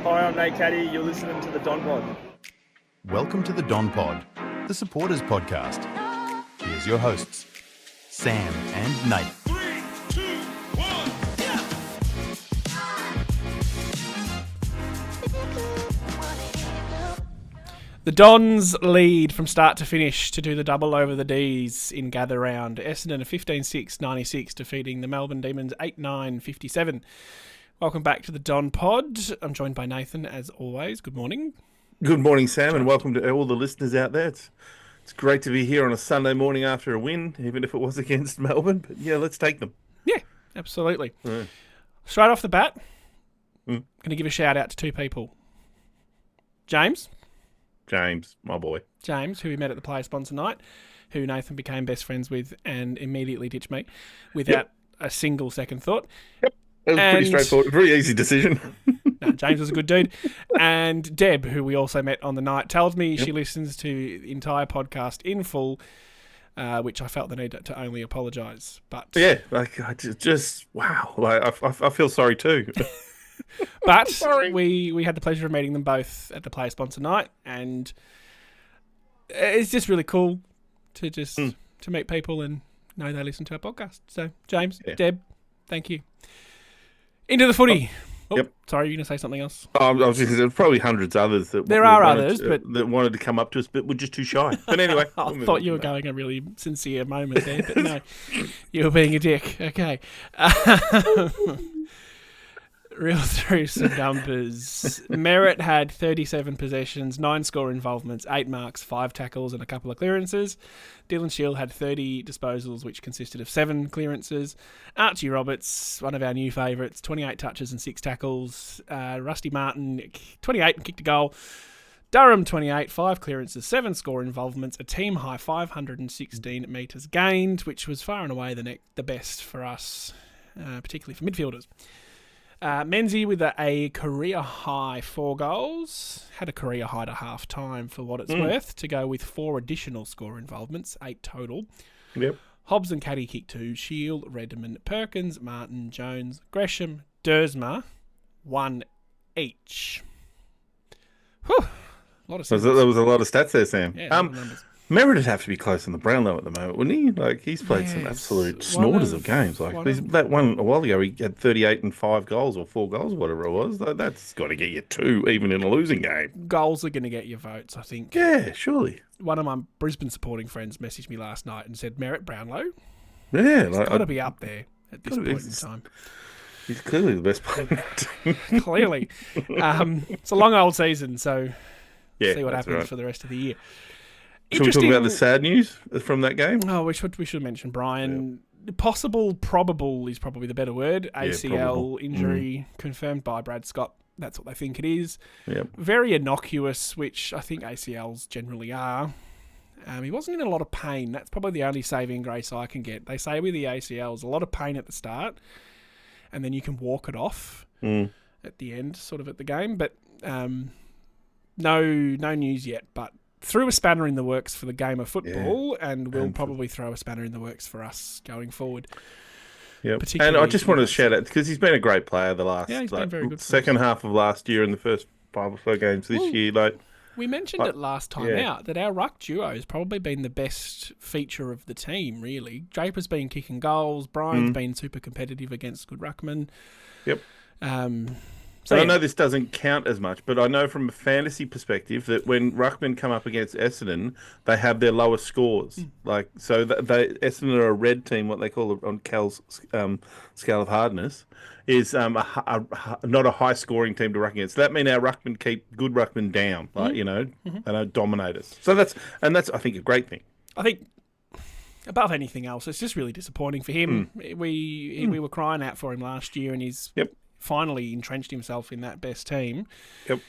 Hi, I'm Nate Caddy. You're listening to the Don Pod. Welcome to the Don Pod, the supporters podcast. Here's your hosts, Sam and Nate. 3, 2, 1, yeah! The Dons lead from start to finish to do the double over the Ds in gather round. Essendon 15-6-96 defeating the Melbourne Demons 8-9-57. Welcome back to the Don Pod. I'm joined by Nathan as always. Good morning. Good morning, Sam, and welcome to all the listeners out there. It's great to be here on a Sunday morning after a win, even if it was against Melbourne. But yeah, let's take them. Yeah, absolutely. Yeah. Straight off the bat, going to give a shout out to two people. James, my boy. James, who we met at the player sponsor night, who Nathan became best friends with and immediately ditched me without a single second thought. Yep. It was pretty straightforward. Very easy decision. No, James was a good dude. And Deb, who we also met on the night, tells me she listens to the entire podcast in full, which I felt the need to only apologise. But Yeah, like I just wow. Like I feel sorry too. But Sorry. we had the pleasure of meeting them both at the player sponsor night, and it's just really cool to to meet people and know they listen to our podcast. So James, Deb, thank you. Into the footy. Yep. Sorry, you're going to say something else? I was just there's probably hundreds of others that There are others, but that wanted to come up to us, but were just too shy. But anyway, I thought you were going a really sincere moment there, but no, you were being a dick. Okay. Real through some numbers. Merritt had 37 possessions, 9 score involvements, 8 marks, 5 tackles and a couple of clearances. Dylan Shield had 30 disposals, which consisted of 7 clearances. Archie Roberts, one of our new favourites, 28 touches and 6 tackles. Rusty Martin, 28 and kicked a goal. Durham, 28, 5 clearances, 7 score involvements, a team high 516 metres gained, which was far and away the best for us, particularly for midfielders. Menzies with a career high 4 goals, had a career high to half time for what it's worth, to go with 4 additional score involvements, 8 total. Yep. Hobbs and Caddy kicked 2, Shield, Redmond, Perkins, Martin, Jones, Gresham, Dersma, 1 each. Whew. A lot of There was a lot of stats there, Sam. Yeah, a lot of numbers. Merritt would have to be close in the Brownlow at the moment, wouldn't he? Like he's played some Yes. absolute snorters of games. Like that one a while ago, he had 38 and 5 goals or 4 goals, whatever it was. That's got to get you 2, even in a losing game. Goals are going to get your votes, I think. Yeah, surely. One of my Brisbane supporting friends messaged me last night and said, Merritt Brownlow? Yeah, It's got to be up there at this point in time. He's clearly the best player. on the team. Clearly. It's a long old season, so Yeah, see what that's happens right. for the rest of the year. Should we talk about the sad news from that game? Oh, we should mention Brian. Probable is probably the better word. ACL probable. injury confirmed by Brad Scott. That's what they think it is. Yep. Very innocuous, which I think ACLs generally are. He wasn't in a lot of pain. That's probably the only saving grace I can get. They say with the ACLs, a lot of pain at the start, and then you can walk it off at the end, sort of at the game. But no news yet. But threw a spanner in the works for the game of football, and will probably throw a spanner in the works for us going forward. Yep. And I just wanted to shout out, because he's been a great player the last he's been very good for second us. half of last year and the first 5 or so games this year. We mentioned it last time out that our ruck duo has probably been the best feature of the team, really. Draper's been kicking goals. Brian's been super competitive against good ruckmen. Yep. So I know this doesn't count as much, but I know from a fantasy perspective that when ruckmen come up against Essendon, they have their lowest scores. So Essendon are a red team, what they call it on Cal's scale of hardness, is not a high scoring team to ruck against. That means our ruckmen keep good ruckmen down, they don't dominate us. So that's I think a great thing. I think above anything else, it's just really disappointing for him. We were crying out for him last year, and he's finally entrenched himself in that best team. Yep.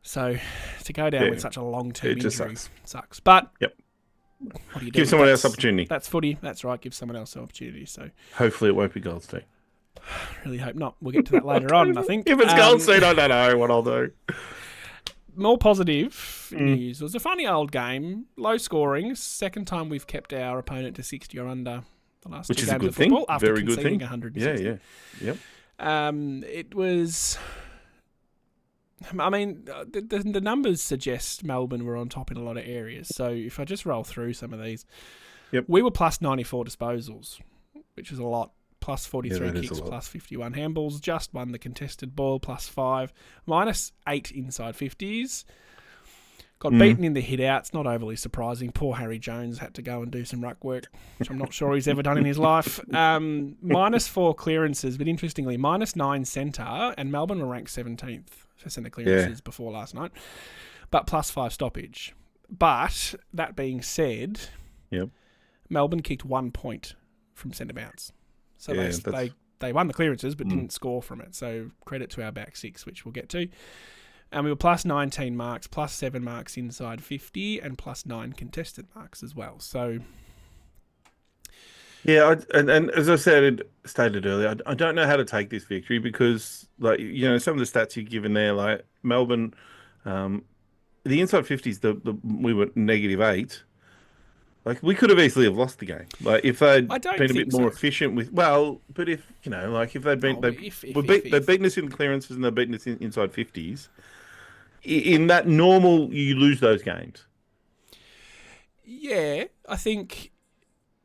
So to go down with such a long-term it just injury sucks. But what do you do? Give someone else opportunity. That's footy. That's right. Give someone else an opportunity. So Hopefully it won't be Goldstein. really hope not. We'll get to that later on, I think. If it's Goldstein, I don't know what I'll do. More positive news. It was a funny old game. Low scoring. Second time we've kept our opponent to 60 or under the last Which two is a games good of football thing. after Very good conceding thing. 160. Yeah. Yep. It was I mean, the numbers suggest Melbourne were on top in a lot of areas. So if I just roll through some of these, we were plus 94 disposals, which is a lot. Plus 43 kicks, plus 51 handballs. Just won the contested ball, plus 5. Minus 8 inside 50s. Got beaten in the hit-outs, not overly surprising. Poor Harry Jones had to go and do some ruck work, which I'm not sure he's ever done in his life. Minus 4 clearances, but interestingly, minus 9 centre, and Melbourne were ranked 17th for centre clearances before last night, but plus 5 stoppage. But, that being said, Melbourne kicked 1 point from centre bounce. So they won the clearances but didn't score from it. So credit to our back six, which we'll get to. And we were plus 19 marks, plus 7 marks inside 50, and plus 9 contested marks as well. So, yeah, and as I stated earlier, I don't know how to take this victory because, like, you know, some of the stats you've given there, like Melbourne, the inside 50s, we were -8. Like, we could have easily have lost the game. Like, if they'd been a bit more efficient with... Well, but if, you know, like, if they'd been... They've beaten us in clearances and they've beaten us in inside 50s. In that normal, you lose those games. Yeah, I think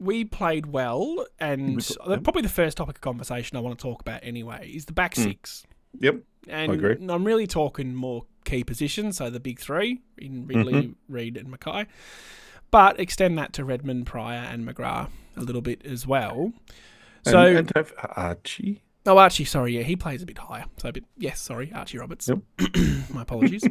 we played well. And probably the first topic of conversation I want to talk about anyway is the back six. Yep, and I agree. I'm really talking more key positions, so the big three in Ridley, Reid and Mackay. But extend that to Redmond, Pryor and McGrath a little bit as well. So and Archie. Oh, Archie, sorry, yeah, he plays a bit higher. So Archie Roberts. Yep. My apologies.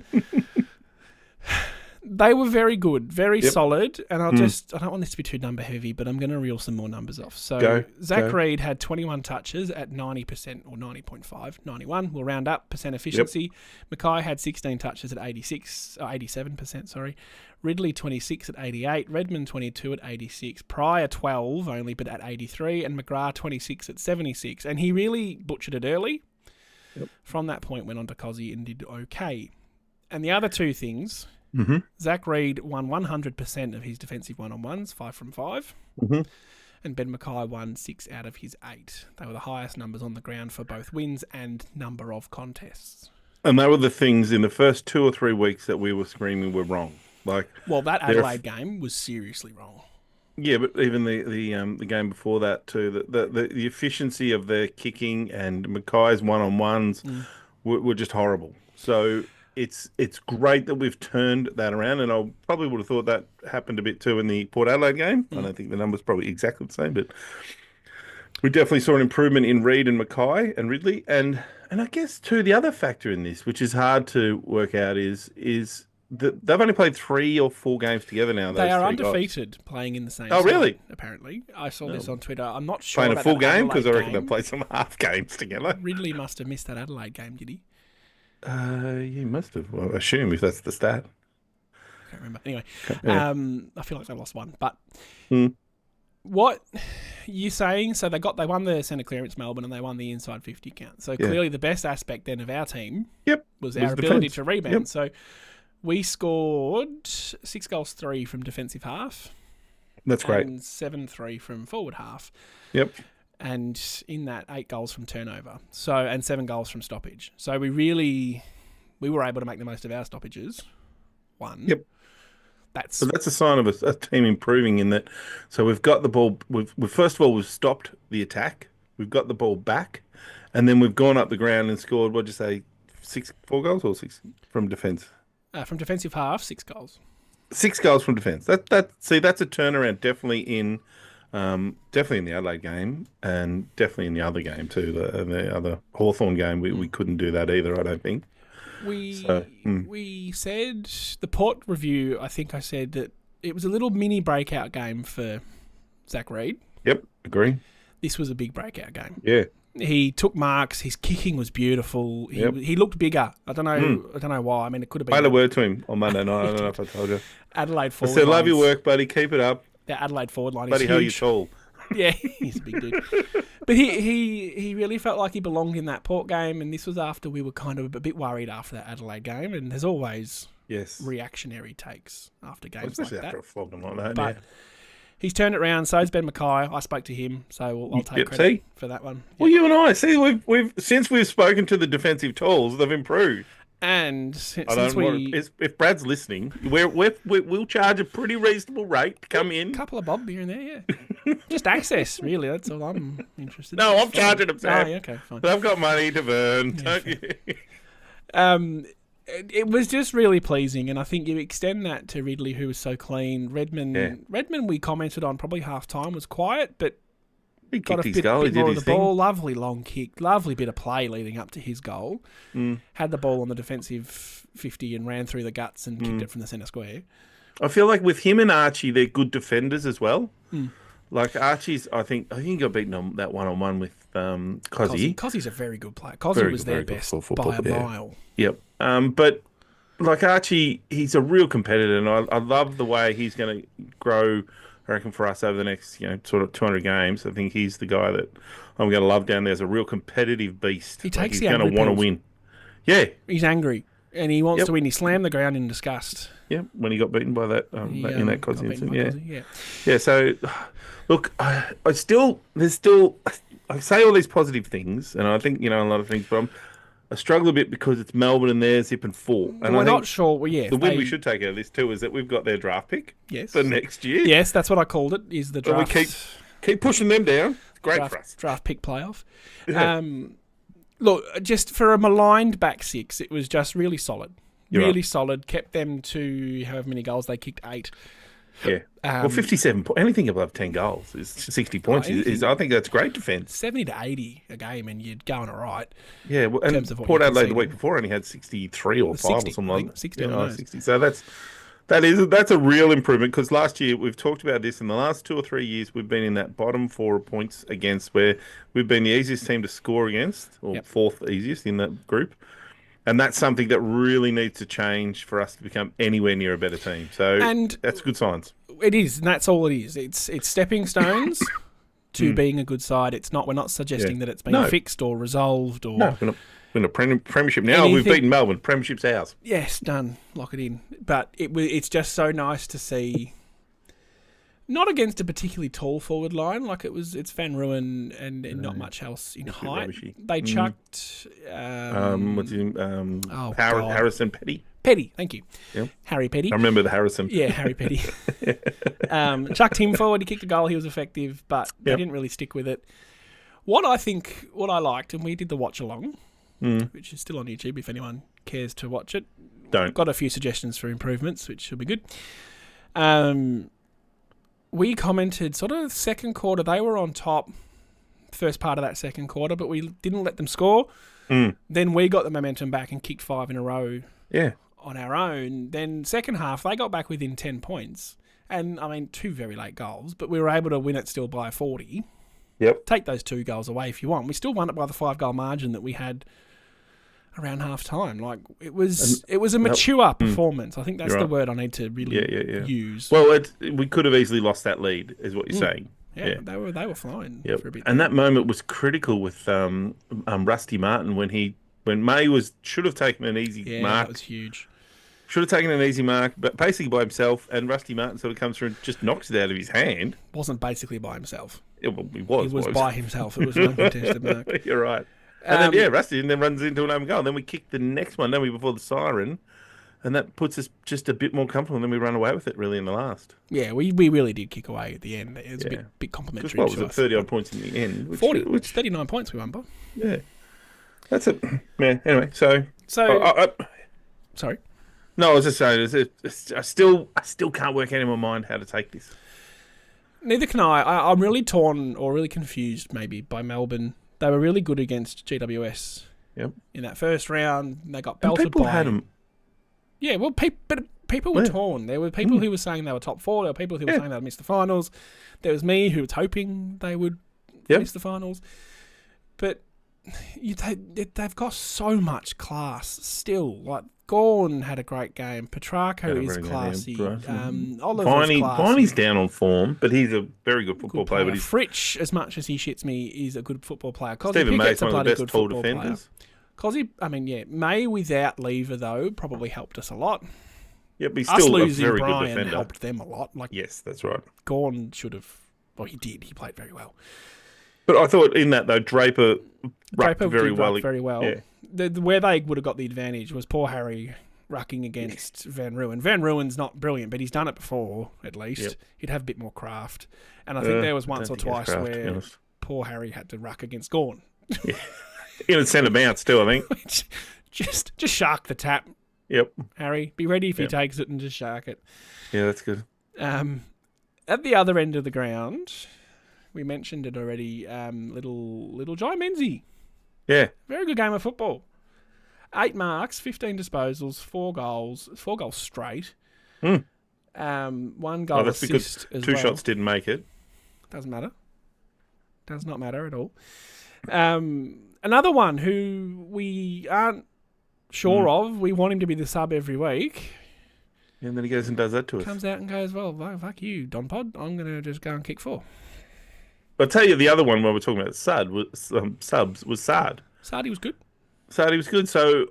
They were very good, very solid, and I don't want this to be too number heavy, but I'm going to reel some more numbers off. So Zach Reid had 21 touches at 90% or 90.5, 91. We'll round up percent efficiency. Yep. Mackay had 16 touches at 87%, sorry. Ridley 26 at 88, Redmond 22 at 86, Pryor 12 only but at 83, and McGrath 26 at 76. And he really butchered it early. Yep. From that point went on to Cozzy and did okay. And the other two things, Zach Reid won 100% of his defensive one-on-ones, 5 from 5. And Ben Mackay won 6 out of his 8. They were the highest numbers on the ground for both wins and number of contests. And they were the things in the first 2 or 3 weeks that we were screaming were wrong. Well, that Adelaide game was seriously wrong. Yeah, but even the game before that too, the efficiency of their kicking and Mackay's one-on-ones were just horrible. So it's great that we've turned that around, and I probably would have thought that happened a bit too in the Port Adelaide game. I don't think the numbers probably exactly the same, but we definitely saw an improvement in Reid and Mackay and Ridley, and I guess too the other factor in this, which is hard to work out, is they've only played 3 or 4 games together now. They are undefeated playing in the same side, really? Apparently. I saw this on Twitter. I'm not sure playing a full game because I reckon they they played some half games together. Ridley must have missed that Adelaide game, did he? He must have. Well, I assume if that's the stat. I can't remember. Anyway, Yeah. I feel like they lost one. But what you saying? So they won the centre clearance Melbourne and they won the inside 50 count. So clearly the best aspect then of our team was our ability to rebound. Yep. So we scored 6 goals 3 from defensive half. That's great. And 7-3 from forward half. Yep. And in that 8 goals from turnover. So and 7 goals from stoppage. So we were able to make the most of our stoppages. Yep. That's a sign of a team improving in that. So we've got the ball. We've first of all we've stopped the attack. We've got the ball back, and then we've gone up the ground and scored. What'd you say? 4 goals or 6 from defence? From defensive half, 6 goals. 6 goals from defence. That's a turnaround. Definitely in the Adelaide game, and definitely in the other game too. The other Hawthorn game, we couldn't do that either. I don't think. We said the Port review. I think I said that it was a little mini breakout game for Zach Reid. Yep, agree. This was a big breakout game. Yeah. He took marks. His kicking was beautiful. He looked bigger. I don't know. I don't know why. I mean, it could have been. I had a word to him on Monday night. I don't know if I told you. Adelaide forward. I said, "Love your work, buddy. Keep it up." The Adelaide forward line. Buddy, how you tall? Yeah, he's a big dude. But he really felt like he belonged in that Port game, and this was after we were kind of a bit worried after that Adelaide game. And there's always reactionary takes after games like that. After a flogging like that, but he's turned it around. So's Ben Mackay. I spoke to him, so I'll take credit for that one. Well, you and I, we've since we've spoken to the defensive tools, they've improved. And I since don't we... if Brad's listening, we'll charge a pretty reasonable rate to come in. A couple of bob here and there, yeah. Just access, really. That's all I'm interested in. No, It's I'm fine. charging them, Sam. Oh, yeah, okay, fine. I've got money to burn. Don't you? It was just really pleasing, and I think you extend that to Ridley, who was so clean. Redmond, we commented on probably half time was quiet, but He got a kicked his bit, goal. He bit did more of his the thing. ball. Lovely long kick, lovely bit of play leading up to his goal. Had the ball on the defensive 50 and ran through the guts and kicked it from the centre square. I feel like with him and Archie, they're good defenders as well. Like Archie's, I think he got beaten on that one-on-one with Cozzy. Cozzy's a very good player. Cozzy was their best by a mile. Yep. But like Archie, he's a real competitor, and I love the way he's going to grow. I reckon for us over the next, sort of 200 games, I think he's the guy that I'm going to love down there as a real competitive beast. He takes he's going to angry want to pills. win. Yeah. He's angry and he wants to win. He slammed the ground in disgust. Yeah, when he got beaten by that in that Cozzy incident. Yeah. So, look, I say all these positive things, and I think a lot of things, but I struggle a bit because it's Melbourne and they're zipping 4. And We're I think not sure. Well, yeah, the win we should take out of this too is that we've got their draft pick for next year. Yes, that's what I called it. Is the draft? But we keep pushing them down. It's great draft, for us. Draft pick playoff. Yeah. Look, just for a maligned back six, it was just really solid. You're really right. solid. Kept them to however many goals they kicked, 8. Yeah. Well, 57 points. Anything above 10 goals is 60 points. I think that's great defence. 70 to 80 a game, and you're going all right. Yeah. Well, and terms of what Port you Adelaide the conceded. week before only had 63 or 5 60, or something I like think, that. 60 on the nose. 60. So that's a real improvement because last year we've talked about this in the last 2 or 3 years we've been in that bottom 4 points against where we've been the easiest team to score against or fourth easiest in that group. And that's something that really needs to change for us to become anywhere near a better team. So that's good signs. It is, and that's all it is. It's stepping stones to being a good side. It's not. We're not suggesting that it's been fixed or resolved or. No, we're in a premiership now. We've beaten Melbourne. Premiership's ours. Yes, done. Lock it in. But it's just so nice to see. Not against a particularly tall forward line, like it's Van Ruin and not much else in height. rubbishy. They chucked What's his name? Harrison Petty. Petty, thank you. Yep. Harry Petty. I remember the Harrison. Yeah, Harry Petty. Chucked him forward, he kicked a goal, he was effective, but they didn't really stick with it. What I liked, and we did the watch along, which is still on YouTube if anyone cares to watch it. Got a few suggestions for improvements, which should be good. We commented sort of second quarter, they were on top first part of that second quarter, but we didn't let them score. Then we got the momentum back and kicked 5 in a row on our own. Then second half, they got back within 10 points. And, 2 very late goals, but we were able to win it still by 40. Yep. Take those 2 goals away if you want. We still won it by the 5-goal margin that we had around half time. Like it was a mature performance. I think that's the word I need to really use. Well, we could have easily lost that lead, is what you're saying. Yeah, they were flying for a bit. And that moment was critical with Rusty Martin when May should have taken an easy mark. That was huge. Should have taken an easy mark, but basically by himself, and Rusty Martin sort of comes through and just knocks it out of his hand. Wasn't basically by himself. He was. He was by himself. It was an uncontested mark. You're right. And then, Rusty and then runs into an own goal. And then we kick the next one, don't we, before the siren. And that puts us just a bit more comfortable. And then we run away with it, really, in the last. Yeah, we really did kick away at the end. It was a bit complimentary to us. Was it 30-odd points in the end? 40. 39 points we won by. Yeah. That's it. Yeah, anyway, so sorry? No, I was just saying, I still can't work out in my mind how to take this. Neither can I. I'm really torn or really confused, maybe, by Melbourne. They were really good against GWS in that first round. They got belted people by... had them. Yeah, well, but people were torn. There were people who were saying they were top 4. There were people who were saying they'd miss the finals. There was me who was hoping they would miss the finals. But they've got so much class still. Like, Gawn had a great game. Petrarco is classy. Oliver's classy. Viney's down on form, but he's a very good football player. But Fritsch, as much as he shits me, is a good football player. Stephen May's one of the best tall defenders. May without Lever, though, probably helped us a lot. Yeah, but he's us still a losing very Brian good defender. helped them a lot. Like, yes, that's right. Gawn should have... Well, he did. He played very well. But I thought in that, though, Draper rucked very well. Very well. where they would have got the advantage was poor Harry rucking against Van Ruin. Van Ruin's not brilliant, but he's done it before, at least. Yep. He'd have a bit more craft. And I think there was once or twice where poor Harry had to ruck against Gawn. Yeah. He would send a bounce too, I think. just shark the tap. Yep. Harry, be ready if he takes it and just shark it. Yeah, that's good. At the other end of the ground, we mentioned it already, little Jai Menzies. Yeah. Very good game of football. 8 marks, 15 disposals, 4 goals straight. One goal that's assist because as two well. shots didn't make it. Doesn't matter. Does not matter at all. Another one who we aren't sure of. We want him to be the sub every week. And then he goes and does that to us. Comes out and goes, well, fuck you, Don Pod. I'm going to just go and kick 4. I'll tell you the other one when we're talking about subs was Saad. Sardi was good. Saad, he was good. So,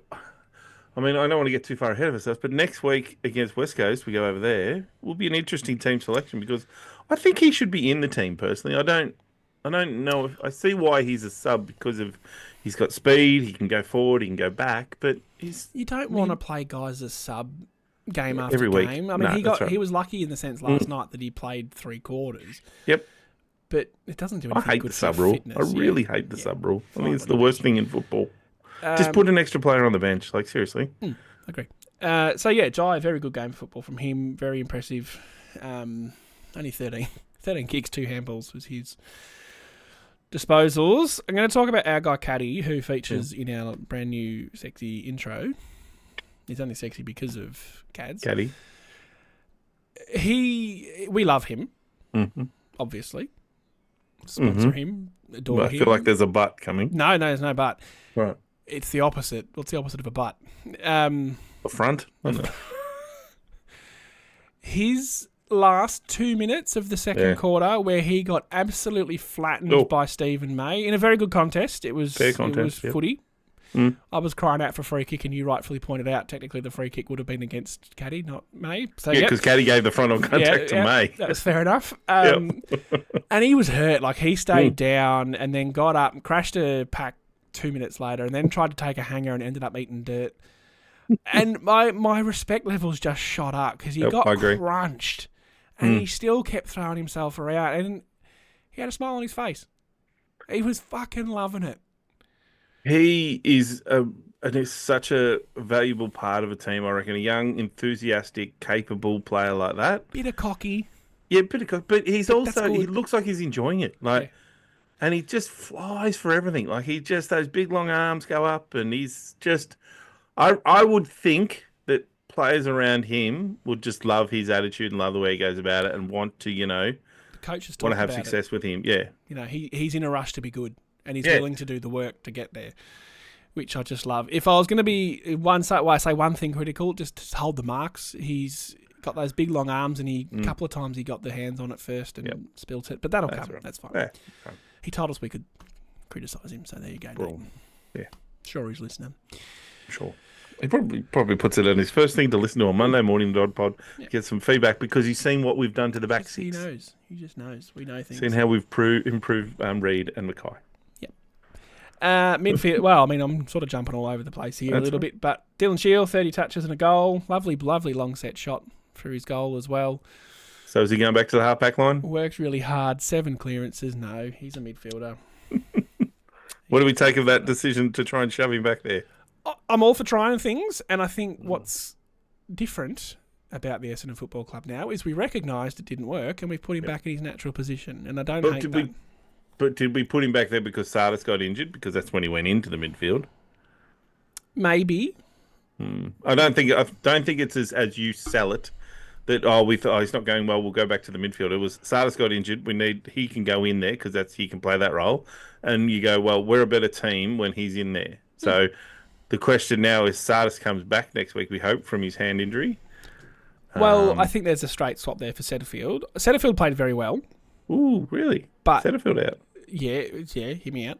I mean, I don't want to get too far ahead of ourselves, but next week against West Coast, we go over there, will be an interesting team selection because I think he should be in the team personally. I don't know if I see why he's a sub because of he's got speed, he can go forward, he can go back, but you don't want to play guys as sub game after every week. game. I mean, No, he was lucky in the sense last night that he played 3 quarters. Yep. But it doesn't do I anything hate good the for sub rule. fitness. I really hate the sub rule. I think it's the Fine. worst thing in football. Just put an extra player on the bench. Like, seriously. Agree. So, yeah, Jai, very good game of football from him. Very impressive. Only 13 kicks, 2 handballs was his disposals. I'm going to talk about our guy, Caddy, who features in our brand new sexy intro. He's only sexy because of Cads. Caddy. We love him, obviously. Sponsor him, adore I him. feel like there's a butt coming. No, there's no but. Right. It's the opposite. What's the opposite of a but? The front? I don't know. His last 2 minutes of the second quarter, where he got absolutely flattened by Stephen May in a very good contest. It was Fair contest, it was yep. footy. I was crying out for free kick, and you rightfully pointed out technically the free kick would have been against Caddy, not May. So Yeah, because Caddy gave the front on contact to May. That was fair enough. And he was hurt. Like, he stayed down and then got up and crashed a pack 2 minutes later and then tried to take a hanger and ended up eating dirt. And my respect levels just shot up because he got crunched and he still kept throwing himself around and he had a smile on his face. He was fucking loving it. He is such a valuable part of a team, I reckon. A young, enthusiastic, capable player like that. Bit of cocky. Yeah, bit of cocky. But he's also, he looks like he's enjoying it. Like, and he just flies for everything. Like, those big long arms go up and he's just, I would think that players around him would just love his attitude and love the way he goes about it and want to, the coaches want to have success with him. Yeah. He's in a rush to be good. And he's willing to do the work to get there, which I just love. If I was going to be I say one thing critical, just hold the marks. He's got those big long arms, and a couple of times he got the hands on it first and spilt it. But that'll come. Right. That's fine. Yeah. He told us we could criticise him, so there you go. Yeah. Sure, he's listening. Sure. He probably puts it on his first thing to listen to on Monday morning, Dodd Pod, get some feedback because he's seen what we've done to the back six. He knows. He just knows. We know things. Seen how we've improved Reed and Mackay. Midfield, well, I mean, I'm sort of jumping all over the place here a little bit, but Dylan Shield, 30 touches and a goal. Lovely long set shot for his goal as well. So is he going back to the half-back line? Works really hard. 7 clearances. No, he's a midfielder. What do we take of that decision to try and shove him back there? I'm all for trying things, and I think what's different about the Essendon Football Club now is we recognised it didn't work, and we've put him back in his natural position, and I don't hate that. But did we put him back there because Sardis got injured? Because that's when he went into the midfield. Maybe. I don't think it's as you sell it that he's not going well. We'll go back to the midfield. It was Sardis got injured. He can go in there because he can play that role. And you go, well, we're a better team when he's in there. So the question now is Sardis comes back next week. We hope from his hand injury. Well, I think there's a straight swap there for Setterfield. Setterfield played very well. Ooh, really? But Setterfield out. Yeah, hear me out.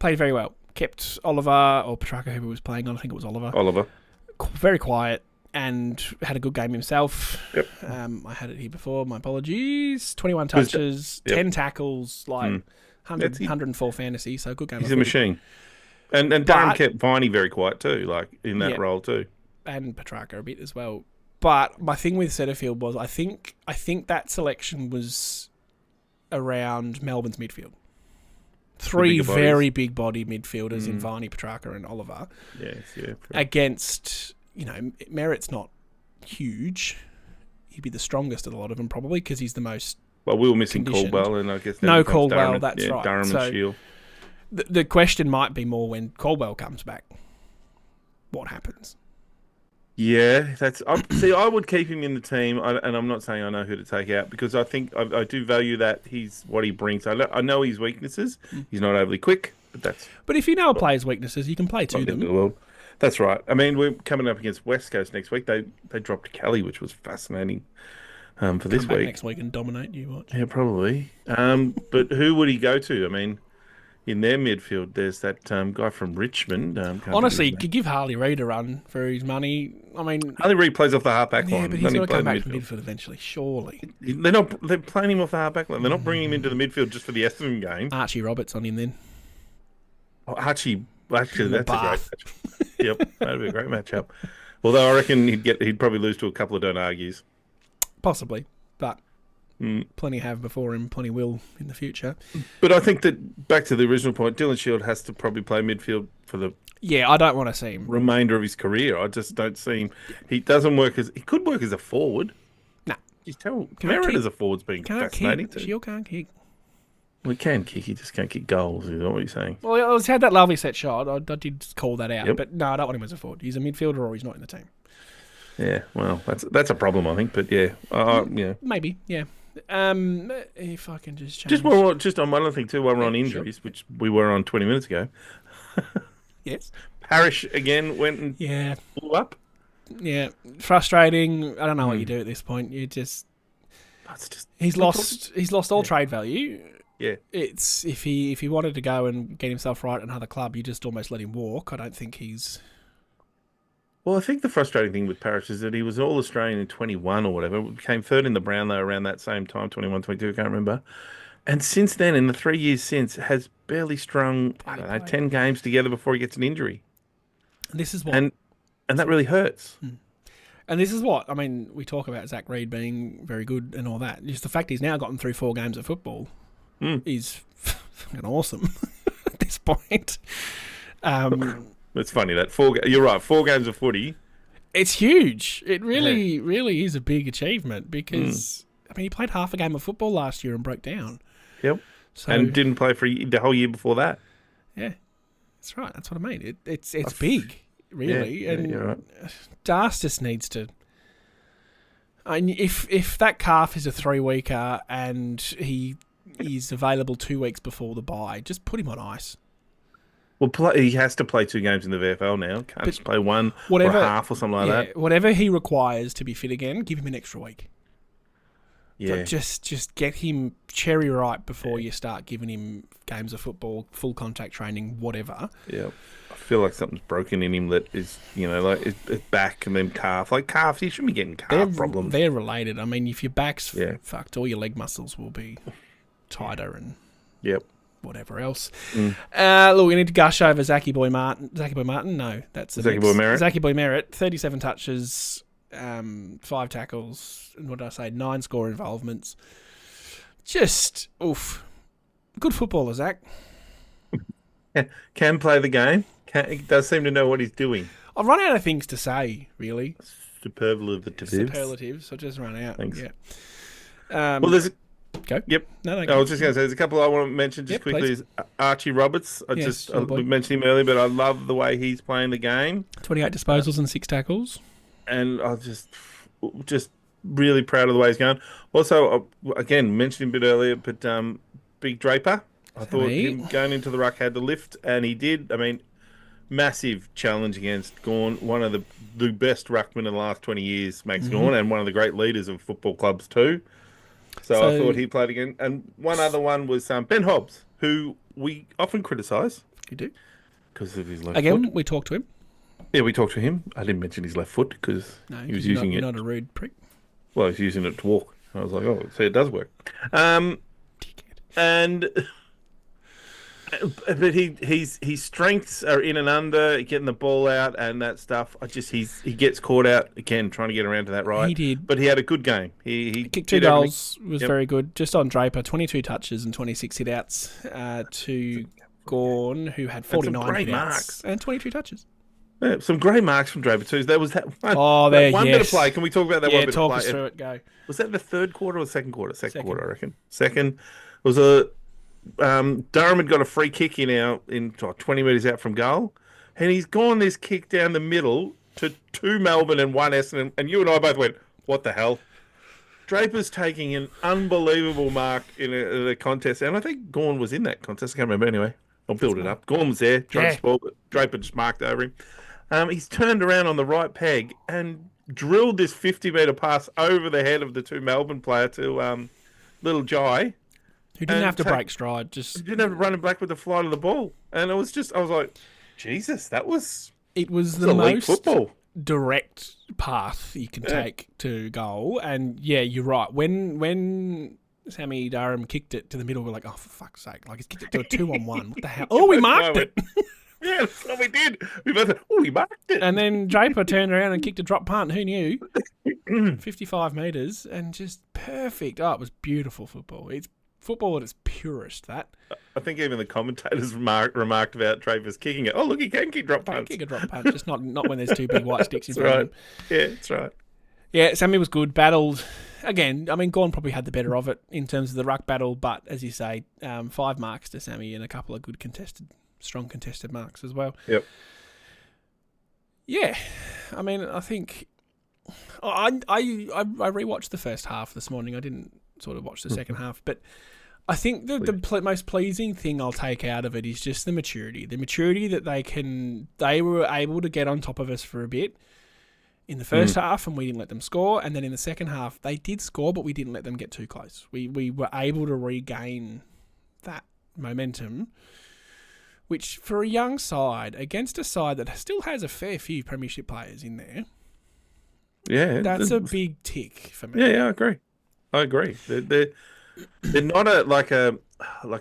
Played very well. Kept Oliver, or Petrarca, whoever was playing on, I think it was Oliver. Very quiet and had a good game himself. Yep. I had it here before, my apologies. 21 touches, 10 tackles, 104 fantasy, so good game. He's a machine. And Darren But- kept Viney very quiet too, like in that Yeah. role too. and Petrarca a bit as well. But my thing with Setterfield was I think that selection was around Melbourne's midfield. Three bigger bodies. very big body midfielders in Varney, Petrarca, and Oliver Yes, yeah. against, Merritt's not huge. He'd be the strongest of a lot of them probably because he's the most. Well, we were missing conditioned. Caldwell, and I guess then No it comes Caldwell, Durham, that's right. Durham So- and Shield. The question might be more when Caldwell comes back. What happens? Yeah, I would keep him in the team, and I'm not saying I know who to take out because I think I do value that he's what he brings. I know his weaknesses. He's not overly quick, but that's But if you know a player's weaknesses, you can play to not the end of them. the world. That's right. I mean, we're coming up against West Coast next week. They dropped Kelly, which was fascinating for this Come back week. next week and dominate you. Watch. Yeah, probably. But who would he go to? I mean, in their midfield, there's that guy from Richmond. Honestly, could give Harley Reid a run for his money. I mean, Harley Reid plays off the half-back yeah, line. but he's Only got to plays come back midfield. from midfield eventually, surely. They're playing him off the half-back line. They're not bringing him into the midfield just for the Essendon game. Archie Roberts on him then. Actually, that's a the great bath. matchup. Yep, that'd be a great matchup. Although I reckon he'd probably lose to a couple of don't argues. Possibly, but Mm. plenty have before him, plenty will in the future. But I think that back to the original point, Dylan Shield has to probably play midfield for the Yeah, I don't want to see him. remainder of his career. I just don't see him. He could work as a forward. Nah. He's terrible. Can't Merritt kick. as a forward's been Can't fascinating kick. too. Shield can't kick. We can kick. He just can't kick goals. Is that what you're saying? Well, he's had that lovely set shot. I did call that out. Yep. But no, I don't want him as a forward. He's a midfielder or he's not in the team. Yeah. Well, that's a problem, I think. But yeah, yeah. Maybe, yeah. If I can just change. Just on one other thing too, while we're on Yeah, injuries, which we were on 20 minutes ago. Yes. Parrish again went and Yeah. blew up. Yeah. Frustrating. I don't know what you do at this point. You just That's just he's lost all trade value. yeah. It's if he wanted to go and get himself right at another club, you just almost let him walk. I don't think he's Well, I think the frustrating thing with Parrish is that he was all Australian in 21 or whatever. Came third in the Brownlow around that same time, 21, 22, I can't remember. And since then, in the 3 years since, has barely strung, I don't know, 10 games together before he gets an injury. this is what And that really hurts. And this is what, I mean, we talk about Zach Reid being very good and all that. Just the fact he's now gotten through 4 games of football is fucking awesome at this point. It's funny that you're right, 4 games of footy. It's huge. It really, really is a big achievement because, I mean, he played half a game of football last year and broke down. Yep. So, And didn't play for the whole year before that. yeah, that's right. That's what I mean. It's big, really. Yeah, and you're right. Das just needs to. And if that calf is a 3-weeker and he is available 2 weeks before the bye, just put him on ice. Well, he has to play 2 games in the VFL now. Can't just play one or a half or something like that. Whatever he requires to be fit again, give him an extra week. Yeah. But just get him cherry ripe before you start giving him games of football, full contact training, whatever. Yeah. I feel like something's broken in him that is, like his back and then calf. Like calves, he shouldn't be getting calf problems. They're related. I mean, if your back's Yeah. fucked, all your leg muscles will be tighter and Yep. whatever else. Look, we need to gush over Zachy Boy Martin. No, that's the Zachy Boy Merritt. Zachy Boy Merritt, 37 touches, 5 tackles, and what did I say? 9 score involvements. Just, oof. Good footballer, Zach. Can play the game. He does seem to know what he's doing. I've run out of things to say, really. Superlative. Superlatives. I've just run out. Thanks. Yeah. Well, there's Go. Yep. No, I was just going to say, there's a couple I want to mention just Yep, quickly. please. Is Archie Roberts. I boy. mentioned him earlier, but I love the way he's playing the game. 28 disposals and 6 tackles. And I was just really proud of the way he's going. Also, again, mentioned him a bit earlier, but Big Draper. I thought him going into the ruck had the lift, and he did. I mean, massive challenge against Gawn, one of the best ruckmen in the last 20 years, Max Gawn, and one of the great leaders of football clubs too. So I thought he played again. And one other one was Ben Hobbs, who we often criticise. You do. Because of his left Again, foot. we talked to him. Yeah, we talked to him. I didn't mention his left foot because he was using it. Not a rude prick. Well, he's using it to walk. I was like, oh, so it does work. Dickhead. And But his strengths are in and under, getting the ball out and that stuff. He gets caught out again trying to get around to that right. He did. But he had a good game. He kicked did 2 everything. goals, was very good. Just on Draper, 22 touches and 26 hit-outs to Gawn, who had 49 great hit-outs marks. and 22 touches. Yeah, some great marks from Draper too. There was that one. Oh, that there, one bit of yes. play. Can we talk about that one bit of play? Talk us through it. Go. Was that the third quarter or second quarter? Second quarter, I reckon. Second. It was a Durham had got a free kick in 20 metres out from goal, and he's gone this kick down the middle to 2 Melbourne and 1 Essendon, and you and I both went, what the hell? Draper's taking an unbelievable mark in a contest, and I think Gawn was in that contest. I can't remember anyway. I'll build it up. Gawn was there, tried to spoil, but Draper just marked over him. He's turned around on the right peg and drilled this 50-metre pass over the head of the 2 Melbourne player to Little Jai. Who didn't have to break stride. Didn't have to run him back with the flight of the ball. And I was like, Jesus, that was... It was the elite most football. direct path you can take to goal. And, yeah, you're right. When Sammy Durham kicked it to the middle, we're like, oh, for fuck's sake. Like, he's kicked it to a 2-on-1. What the hell? Oh, we marked it. Yeah, that's what we did. We both went, oh, we marked it. And then Draper turned around and kicked a drop punt. Who knew? 55 metres and just perfect. Oh, it was beautiful football. It's football at its purest, that. I think even the commentators remarked about Draper's kicking it. Oh, look, he can kick drop punts. Kick a drop punch, just not when there's 2 big white sticks in front of him. Yeah, that's right. Yeah, Sammy was good. Battled. Again, I mean, Gawn probably had the better of it in terms of the ruck battle, but as you say, 5 marks to Sammy and a couple of good strong contested marks as well. Yep. Yeah, I mean, I think I rewatched the first half this morning. I didn't sort of watch the second half, but I think the most pleasing thing I'll take out of it is just the maturity that they were able to get on top of us for a bit in the first half, and we didn't let them score. And then in the second half, they did score, but we didn't let them get too close. We were able to regain that momentum, which for a young side, against a side that still has a fair few premiership players in there, that's a big tick for me. Yeah, I agree. They're not like a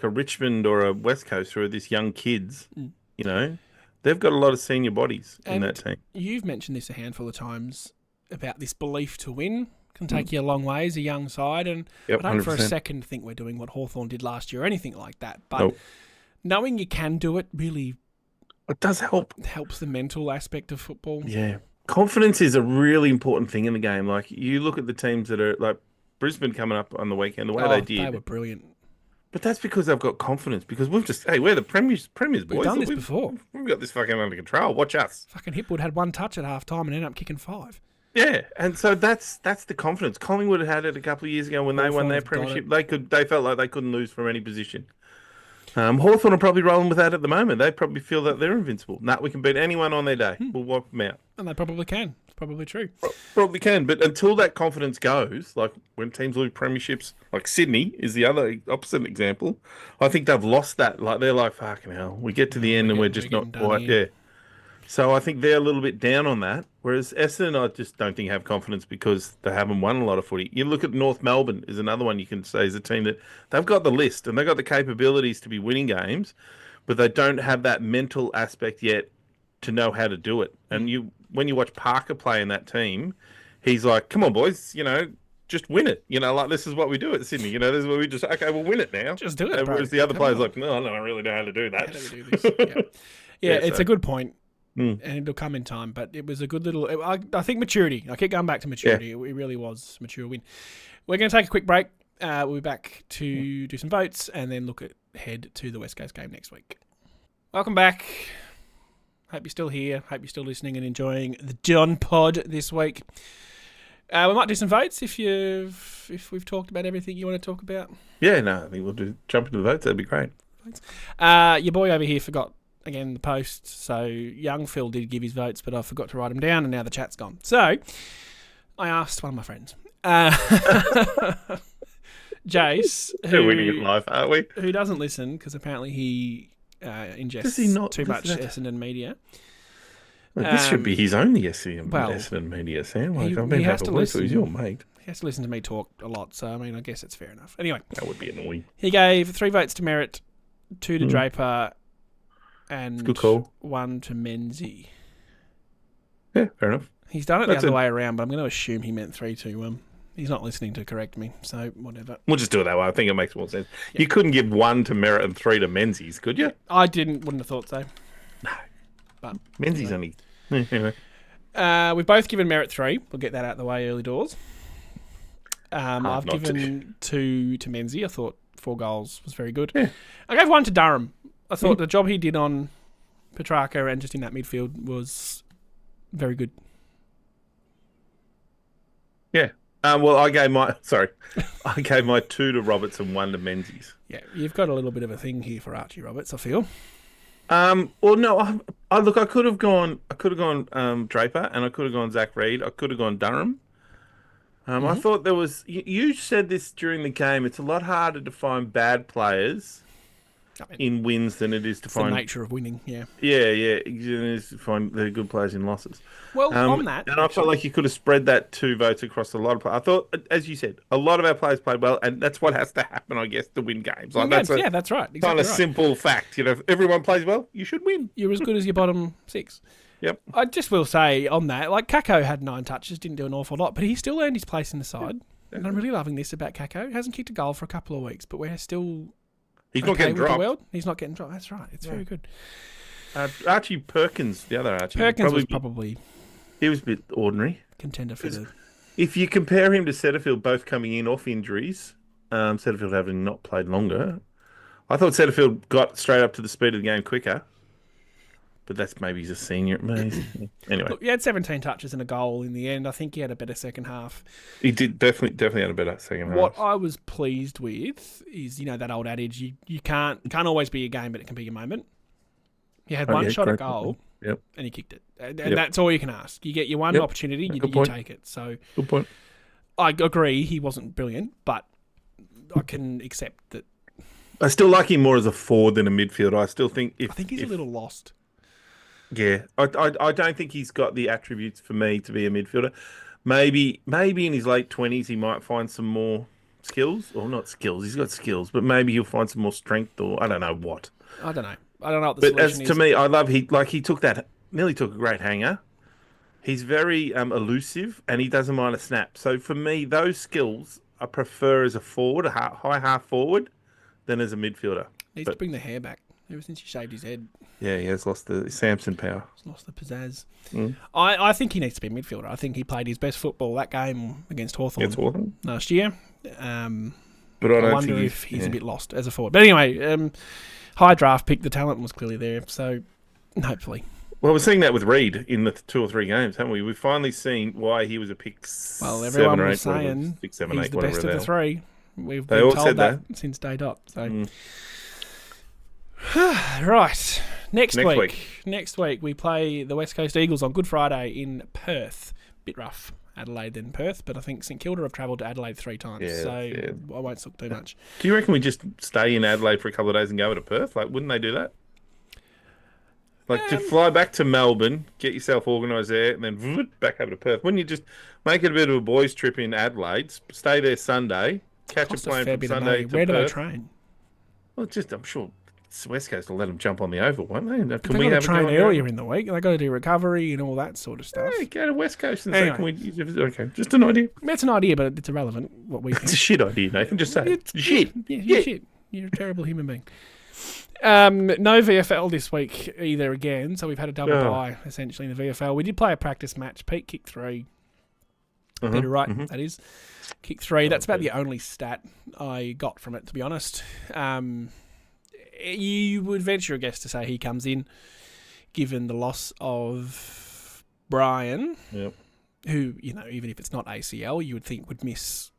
Richmond or a West Coast who are these young kids, you know. They've got a lot of senior bodies in that team. You've mentioned this a handful of times about this belief to win can take you a long way as a young side, and I don't 100%. For a second think we're doing what Hawthorn did last year or anything like that. But knowing you can do it really it does help. Helps the mental aspect of football. Yeah. Confidence is a really important thing in the game. Like, you look at the teams that are like Brisbane coming up on the weekend, the way they did. They were brilliant. But that's because they've got confidence. Because we're the premiers, boys. We've done this before. We've got this fucking under control. Watch us. Fucking Hipwood had 1 touch at half time and ended up kicking 5. Yeah, and so that's the confidence. Collingwood had it a couple of years ago when they won their premiership. They felt like they couldn't lose from any position. Hawthorn are probably rolling with that at the moment. They probably feel that they're invincible. We can beat anyone on their day. We'll wipe them out. And they probably can. It's probably true. Probably can. But until that confidence goes, like when teams lose premierships, like Sydney is the other opposite example, I think they've lost that. Like, they're like, fucking hell, we get to the end and we're just not quite there. So I think they're a little bit down on that. Whereas Essendon, I just don't think have confidence because they haven't won a lot of footy. You look at North Melbourne is another one you can say is a team that they've got the list and they've got the capabilities to be winning games, but they don't have that mental aspect yet to know how to do it. And when you watch Parker play in that team, he's like, come on, boys, just win it. Like, this is what we do at Sydney. This is what we just, okay, we'll win it now. Just do it, bro. Whereas the other players like, no, I don't really know how to do that. How do we do this? Yeah, it's a good point. And it'll come in time, but it was a good little... I think maturity. I keep going back to maturity. Yeah. It really was a mature win. We're going to take a quick break. We'll be back to do some votes and then look ahead to the West Coast game next week. Welcome back. Hope you're still here. Hope you're still listening and enjoying the Don Pod this week. We might do some votes if we've talked about everything you want to talk about. Yeah, no, I think we'll jump into the votes. That'd be great. Your boy over here forgot... Again, the post. So young Phil did give his votes, but I forgot to write them down, and now the chat's gone. So I asked one of my friends, Jace, we're winning in life, aren't we? Who doesn't listen because apparently he ingests too much Essendon media. Well, this should be his only Essendon media, Sam. He has to listen. He's your mate. He has to listen to me talk a lot, so I guess it's fair enough. Anyway, that would be annoying. He gave 3 votes to Merritt, 2 to Draper, and Good call. 1 to Menzies. Yeah, fair enough. He's done it That's the other way around, but I'm going to assume he meant 3 to He's not listening to correct me, so whatever. We'll just do it that way. I think it makes more sense. Yeah. You couldn't give 1 to Merritt and 3 to Menzies, could you? I wouldn't have thought so. No. But Menzies only. Anyway. We've both given Merritt 3. We'll get that out of the way early doors. I've given 2 to Menzies. I thought 4 goals was very good. Yeah. I gave 1 to Durham. I thought the job he did on Petrarca and just in that midfield was very good. Yeah. Well, I gave my 2 to Roberts and 1 to Menzies. Yeah, you've got a little bit of a thing here for Archie Roberts, I feel. Well, no, I look, I could have gone Draper, and I could have gone Zach Reed. I could have gone Durham. I thought there was. You said this during the game. It's a lot harder to find bad players in wins than it is to find the nature of winning. Yeah. Yeah. It is to find the good players in losses. Well, on that, and I felt like you could have spread that 2 votes across a lot of players. I thought, as you said, a lot of our players played well, and that's what has to happen, I guess, to win games. Like that's right. Exactly kind of right. simple fact. If everyone plays well, you should win. You're as good as your bottom 6. Yep. I just will say on that, like Kako had 9 touches, didn't do an awful lot, but he still earned his place in the side. Yeah. And I'm really loving this about Kako. He hasn't kicked a goal for a couple of weeks, but we're still. He's not getting dropped. He's not getting dropped. That's right. It's very good. Archie Perkins, the other Archie. Was probably. He was a bit ordinary. Contender for the. If you compare him to Setterfield, both coming in off injuries, Setterfield having not played longer, I thought Setterfield got straight up to the speed of the game quicker. But that's maybe he's a senior. Anyway. Look, he had 17 touches and a goal in the end. I think he had a better second half. He did definitely had a better second half. What I was pleased with is, that old adage, you can't always be a game, but it can be a moment. He had one shot at goal, and he kicked it. And that's all you can ask. You get your one opportunity, you take it. So good point. I agree he wasn't brilliant, but I can accept that. I still like him more as a forward than a midfielder. I still think I think he's a little lost. Yeah, I don't think he's got the attributes for me to be a midfielder. Maybe in his late 20s he might find some more skills, or not skills. He's got skills, but maybe he'll find some more strength, or I don't know what. I don't know what the but solution is. To me, I love he nearly took a great hanger. He's very elusive, and he doesn't mind a snap. So for me, those skills I prefer as a forward, a high half forward, than as a midfielder. Needs to bring the hair back. Ever since he shaved his head. Yeah, he has lost the Samson power. He's lost the pizzazz. I think he needs to be a midfielder. I think he played his best football that game against Hawthorn last year. But I wonder if he's a bit lost as a forward. But anyway, high draft pick. The talent was clearly there. So hopefully. Well, we're seeing that with Reed in the 2 or 3 games, haven't we? We've finally seen why he was a pick 7 everyone or 8, was saying 6, 7, he's 8, the best of the 3. We've they been all told said that since day dot. So. Right. Next week we play the West Coast Eagles on Good Friday in Perth. Bit rough, Adelaide then Perth, but I think St Kilda have travelled to Adelaide 3 times, I won't talk too much. Do you reckon we just stay in Adelaide for a couple of days and go over to Perth? Like, wouldn't they do that? Like, to fly back to Melbourne, get yourself organised there, and then back over to Perth. Wouldn't you just make it a bit of a boys' trip in Adelaide, stay there Sunday, catch a plane from Sunday to Perth? Where do they train? Well, I'm sure West Coast will let them jump on the Oval, won't they? Can we have to train earlier in the week? They got to do recovery and all that sort of stuff. Yeah, go to West Coast and say, "Can we?" Okay, just an idea. It's an idea, but it's irrelevant. What we think. It's a shit idea, Nathan. Just say it. Shit. You're shit. You're a terrible human being. No VFL this week either again, so we've had a double bye essentially in the VFL. We did play a practice match. Pete kicked 3. Peter Wright, that is. Kicked 3. That's about the only stat I got from it, to be honest. You would venture a guess to say he comes in, given the loss of Brian, who, even if it's not ACL, you would think would miss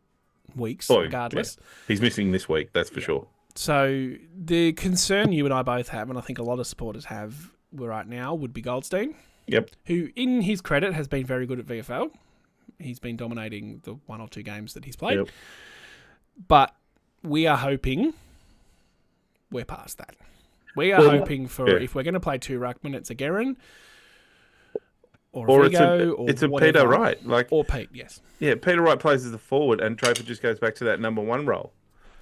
weeks regardless. Yeah. He's missing this week, that's for sure. So the concern you and I both have, and I think a lot of supporters have right now, would be Goldstein. Yep. Who, in his credit, has been very good at VFL. He's been dominating the 1 or 2 games that he's played. Yep. But we are hoping we're past that. We are hoping for, if we're going to play 2 ruckmen, it's a Guerin or Vigo it's a Peter Wright. Or Pete, yes. Yeah, Peter Wright plays as a forward and Draper just goes back to that number 1 role.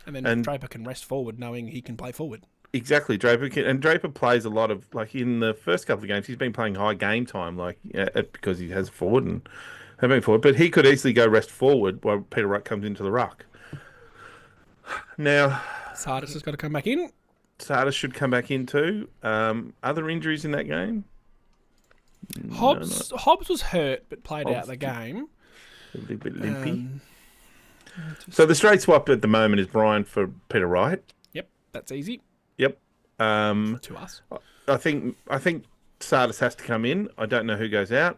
And then Draper can rest forward knowing he can play forward. Exactly, Draper plays a lot of like in the first couple of games. He's been playing high game time, like because he has a forward and having forward. But he could easily go rest forward while Peter Wright comes into the ruck. Now, Sardis has got to come back in. Sardis should come back in too. Other injuries in that game? Hobbs was hurt but played out the game. A little bit limpy. So the straight swap at the moment is Brian for Peter Wright. Yep, that's easy. Yep. To us. I think Sardis has to come in. I don't know who goes out.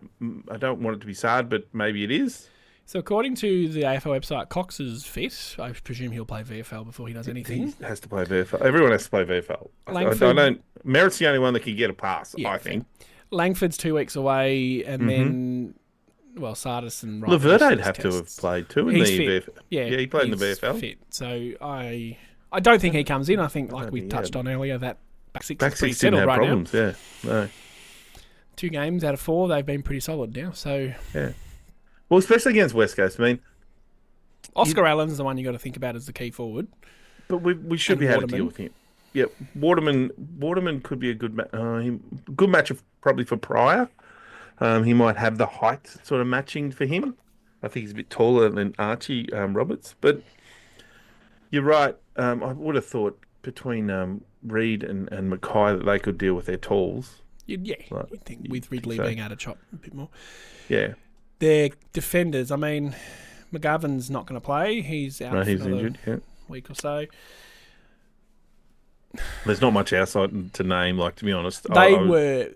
I don't want it to be Sard, but maybe it is. So according to the AFL website, Cox is fit. I presume he'll play VFL before he does anything. He has to play VFL. Everyone has to play VFL. Langford, I don't. Merritt's the only one that can get a pass, yeah, I think. Langford's 2 weeks away, and then, Sardis and Wright. Laverde'd have to have played too in He's the fit. VFL. Yeah, he played in the he's VFL. Fit. So I don't think he comes in. I think, like we touched on earlier, that back six is pretty didn't settled have right problems. now. Yeah, no. 2 games out of 4, they've been pretty solid now. So Yeah. Well, especially against West Coast. I mean, Oscar Allen's the one you got to think about as the key forward. but we should And be able to Waterman. deal with him. Yep, Waterman could be a good good match probably for Pryor. He might have the height sort of matching for him. I think he's a bit taller than Archie Roberts, but you're right. I would have thought between Reed and Mackay that they could deal with their talls. You'd think with Ridley being able to chop a bit more. Yeah, Their defenders, I mean, McGovern's not going to play. He's out for he's another injured. Yeah, week or so. there's not much outside to name. Like, to be honest, They were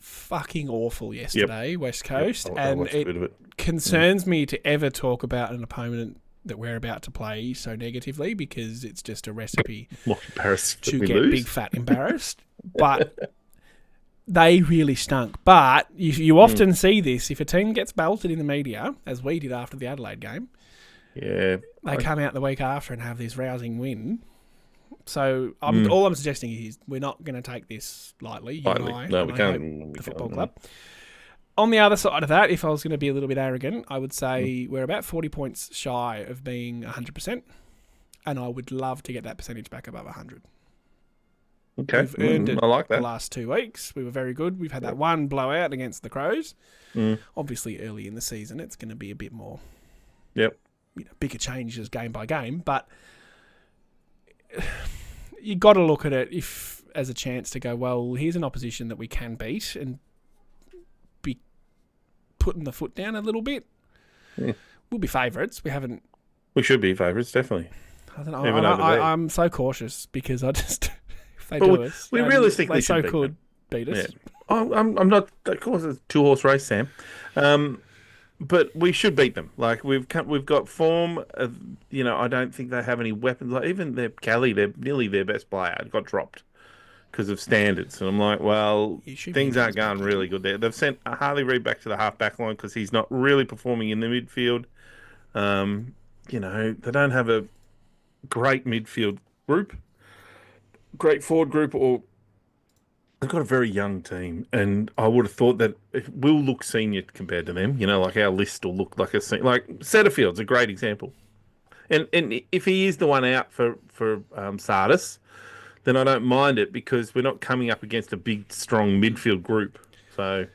fucking awful yesterday, Yep. West Coast, I and watched a bit of it. concerns me to ever talk about an opponent that we're about to play so negatively, because it's just a recipe More embarrassed that to we get lose. big fat embarrassed. But they really stunk. But you often see this if a team gets belted in the media, as we did after the Adelaide game. Yeah, They come out the week after and have this rousing win. So all I'm suggesting is we're not going to take this lightly. You and I, No, and we I can't. hope We the can't, football no. club. On the other side of that, if I was going to be a little bit arrogant, I would say we're about 40 points shy of being 100%, and I would love to get that percentage back above 100. Okay, We've earned it I like the that. last 2 weeks. We were very good. We've had that one blowout against the Crows. Mm. Obviously, early in the season, it's going to be a bit more Yep. bigger changes game by game, but you got to look at it as a chance to go, well, here's an opposition that we can beat and be putting the foot down a little bit. Yeah. We'll be favourites. We haven't. We should be favourites, definitely. I don't know. Even over there. I'm so cautious because I just if they But do us, we and realistically they should so beat could beat us. Yeah. I'm not. Of course, it's a 2-horse race, Sam. But we should beat them. Like we've got form. I don't think they have any weapons. Like even their Kelly, they're nearly their best player, got dropped because of standards. And I'm like, well, things aren't going really good there. They've sent Harley Reid back to the half-back line because he's not really performing in the midfield. They don't have a great midfield group, great forward group, or they've got a very young team. And I would have thought that it will look senior compared to them. Like our list will look like like Setterfield's a great example. And if he is the one out for Sardis, then I don't mind it because we're not coming up against a big, strong midfield group. So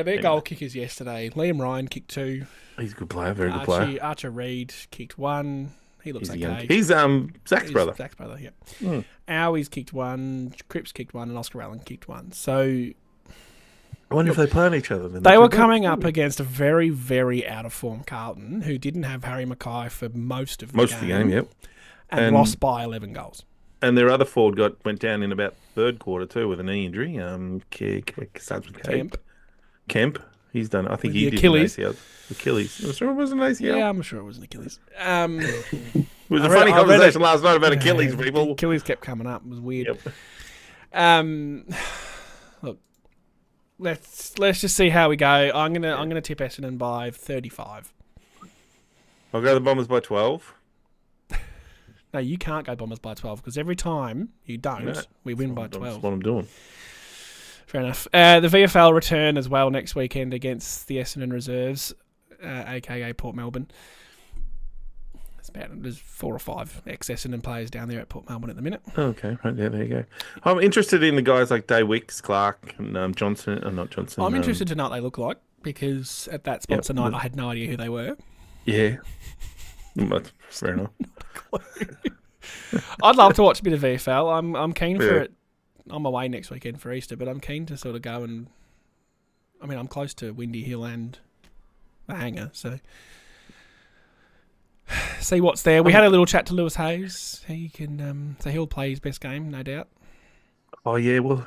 their goal kickers yesterday, Liam Ryan kicked 2. he's a good player, very good player. Archer Reid kicked 1. He looks okay. He's Zach's brother. Zach's brother, yeah. Owies kicked 1, Cripps kicked 1, and Oscar Allen kicked 1. So I wonder if they play on each other. Then they were coming up against a very, very out of form Carlton, who didn't have Harry Mackay for most of the game. Yep. And lost by 11 goals. And their other forward went down in about third quarter too with a knee injury. Starts with Kemp. He's done. I think With he the did Achilles. an ACL. Achilles. I'm sure it was an ACL. Yeah, I'm sure it was an Achilles. It was I a read- funny I read conversation it. last night about Achilles, people. Achilles kept coming up. It was weird. Yep. Look, let's just see how we go. I'm gonna tip Essendon by 35. I'll go the Bombers by 12. No, you can't go Bombers by 12 because every time you don't, No, we win by That's 12. what I'm doing. Fair enough. The VFL return as well next weekend against the Essendon Reserves, aka Port Melbourne. There's 4 or 5 ex-Essendon players down there at Port Melbourne at the minute. Okay, right, yeah, there you go. I'm interested in the guys like Day Wicks, Clark, and Johnson, not Johnson. I'm interested to know what they look like because at that sponsor night, I had no idea who they were. Yeah. That's fair enough. I'd love to watch a bit of VFL. I'm keen for it. I'm away next weekend for Easter, but I'm keen to sort of go and... I mean, I'm close to Windy Hill and the Hangar, so... See what's there. We had a little chat to Lewis Hayes. He can... so he'll play his best game, no doubt. Oh, yeah, well,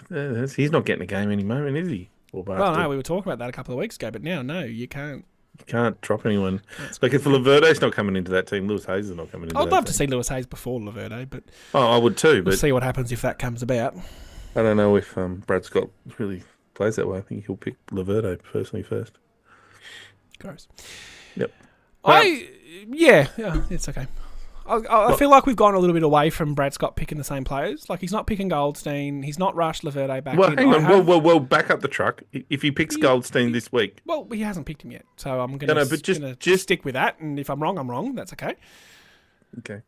he's not getting a game any moment, is he? Well, no, we were talking about that a couple of weeks ago, but now, no, you can't. You can't drop anyone. Like, if Laverde's not coming into that team, Lewis Hayes is not coming into that team. I'd love to see Lewis Hayes before Laverde, but... Oh, I would too, but... We'll see what happens if that comes about. I don't know if Brad Scott really plays that way. I think he'll pick Laverde personally first. Gross. Yep. Yeah, it's okay. I feel like we've gone a little bit away from Brad Scott picking the same players. Like, he's not picking Goldstein. He's not rushed Laverde back in. Hang on. Well, back up the truck. If he picks Goldstein this week... Well, he hasn't picked him yet, so I'm going to just stick with that. And if I'm wrong, I'm wrong. That's okay. Okay.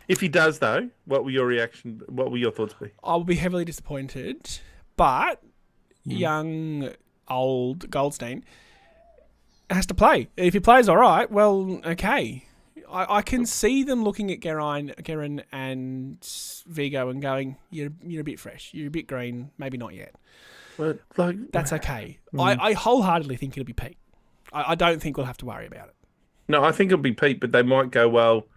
If he does, though, what will your thoughts be? I'll be heavily disappointed, but young, old Goldstein has to play. If he plays all right, well, okay. I can see them looking at Guerin and Vigo and going, you're a bit fresh. You're a bit green. Maybe not yet. But, that's okay. I wholeheartly think it'll be Pete. I don't think we'll have to worry about it. No, I think it'll be Pete, but they might go, well...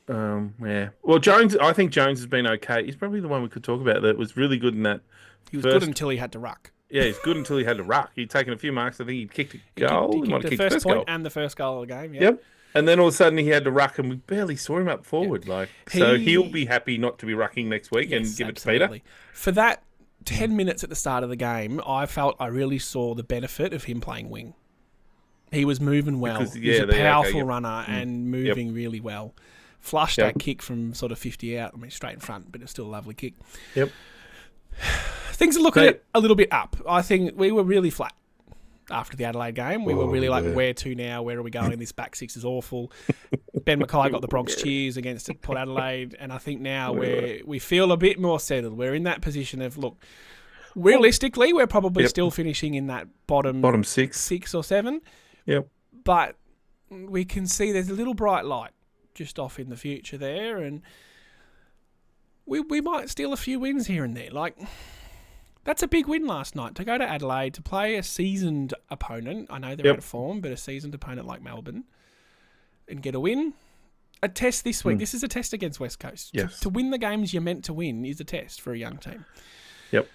yeah. Well, Jones, I think Jones has been okay. He's probably the one we could talk about that was really good in that. He was good until he had to ruck. Yeah, he's good until he had to ruck. He'd taken a few marks. I think he'd kicked a goal. He kicked the first point and the first goal of the game. Yeah. Yep. And then all of a sudden he had to ruck, and we barely saw him up forward. Yeah. So he'll be happy not to be rucking next week and give absolutely. It to Peter. For that 10 minutes at the start of the game, I felt I really saw the benefit of him playing wing. He was moving well. He's a powerful runner and moving really well. Flushed that kick from sort of 50 out. I mean, straight in front, but it's still a lovely kick. Yep. Things are looking a little bit up. I think we were really flat after the Adelaide game. We were really like, where to now? Where are we going? This back six is awful. Ben Mackay got the Bronx cheers against Port Adelaide, and I think now we feel a bit more settled. We're in that position of, look, realistically, we're probably still finishing in that bottom 6 or 7. Yep. But we can see there's a little bright light just off in the future there, and we might steal a few wins here and there. Like, that's a big win last night, to go to Adelaide, to play a seasoned opponent. I know they're out of form, but a seasoned opponent like Melbourne, and get a win. A test this week. This is a test against West Coast. Yes. To win the games you're meant to win is a test for a young team. Yep.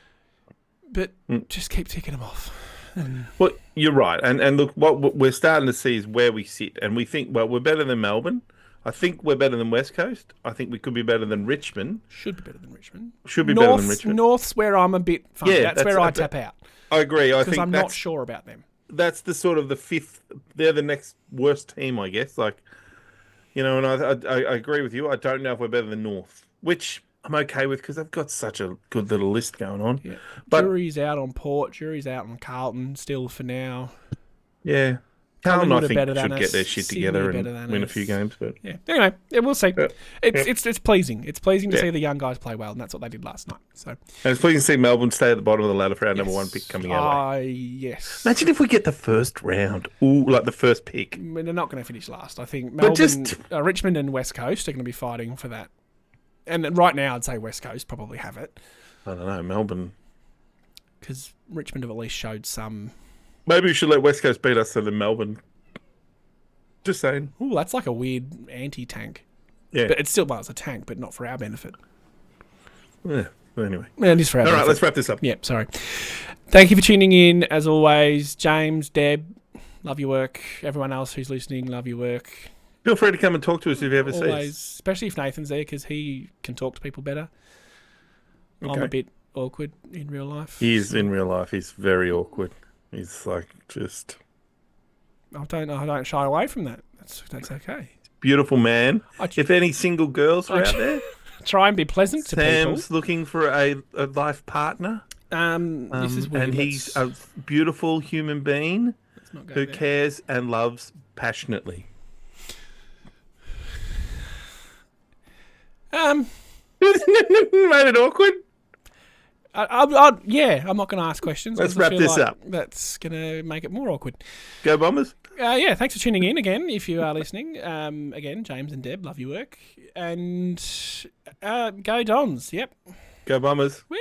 But just keep ticking them off. Well, you're right. And look, what we're starting to see is where we sit. And we think, well, we're better than Melbourne. I think we're better than West Coast. I think we could be better than Richmond. Should be better than Richmond. Better than Richmond. North's where I'm a bit funny. Yeah, that's where I tap out. I agree. Because I'm not sure about them. That's the sort of the fifth. They're the next worst team, I guess. Like, and I agree with you. I don't know if we're better than North, which I'm okay with because they've got such a good little list going on. Yeah. But jury's out on Port. Jury's out on Carlton still for now. Yeah. Carlton, I think, should get their shit Sydney together and win a few games. But anyway, we'll see. Yeah. It's pleasing. It's pleasing to see the young guys play well, and that's what they did last night. So, and it's pleasing to see Melbourne stay at the bottom of the ladder for our number 1 pick coming out. Yes. Imagine if we get the first round. Ooh, like the first pick. They're not going to finish last. I think Melbourne, Richmond and West Coast are going to be fighting for that. And right now, I'd say West Coast probably have it. I don't know, Melbourne. Because Richmond have at least showed some... Maybe we should let West Coast beat us so then Melbourne... Just saying. Ooh, that's like a weird anti-tank. Yeah. But it's a tank, but not for our benefit. Yeah, well, anyway. Yeah, it is for our benefit. All right, let's wrap this up. Yeah, sorry. Thank you for tuning in, as always. James, Deb, love your work. Everyone else who's listening, love your work. Feel free to come and talk to us if you ever see us. Especially if Nathan's there, because he can talk to people better. Okay. I'm a bit awkward in real life. He is in real life. He's very awkward. He's like just... I don't shy away from that. That's okay. Beautiful man. If any single girls are out there, try and be pleasant to people. Sam's looking for a life partner. This is weird. And he's a beautiful human being who cares and loves passionately. Made it awkward. I'm not going to ask questions. Let's 'cause I wrap feel this like up. That's going to make it more awkward. Go Bombers. Thanks for tuning in again. If you are listening, again, James and Deb, love your work, and go Dons. Yep. Go Bombers. Woo.